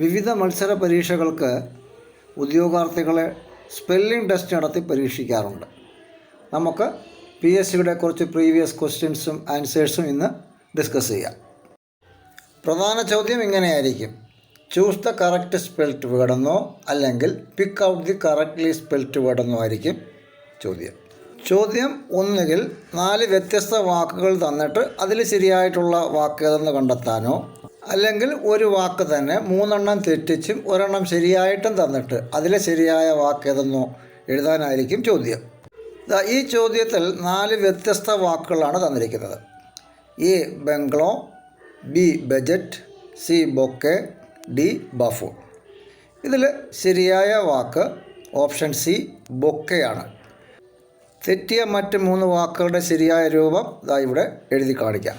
വിവിധ മത്സര പരീക്ഷകൾക്ക് ഉദ്യോഗാർത്ഥികളെ സ്പെല്ലിംഗ് ടെസ്റ്റ് നടത്തി പരീക്ഷിക്കാറുണ്ട്. നമുക്ക് PSCയുടെ കുറച്ച് പ്രീവിയസ് ക്വസ്റ്റ്യൻസും ആൻസേഴ്സും ഇന്ന് ഡിസ്കസ് ചെയ്യാം. പ്രധാന ചോദ്യം ഇങ്ങനെയായിരിക്കും: choose the correct spelt word എന്നോ അല്ലെങ്കിൽ pick out the correctly spelt word എന്നോ ആയിരിക്കും ചോദ്യം. ഒന്നുകിൽ 4 വ്യത്യസ്ത വാക്കുകൾ തന്നിട്ട് അതിൽ ശരിയായിട്ടുള്ള വാക്ക് ഏതെന്ന് കണ്ടെത്താനോ, അല്ലെങ്കിൽ ഒരു വാക്ക് തന്നെ 3 എണ്ണം തെറ്റിച്ചും 1 എണ്ണം ശരിയായിട്ടും തന്നിട്ട് അതിലെ ശരിയായ വാക്ക് ഏതെന്നോ എഴുതാനായിരിക്കും ചോദ്യം. ഈ ചോദ്യത്തിൽ 4 വ്യത്യസ്ത വാക്കുകളാണ് തന്നിരിക്കുന്നത്. A bungalow, B budget, C bouquet, D buffoon. ഇതിൽ ശരിയായ വാക്ക് ഓപ്ഷൻ C ബൊക്കെയാണ്. തെറ്റിയ മറ്റ് 3 വാക്കുകളുടെ ശരിയായ രൂപം ഇവിടെ എഴുതി കാണിക്കാം.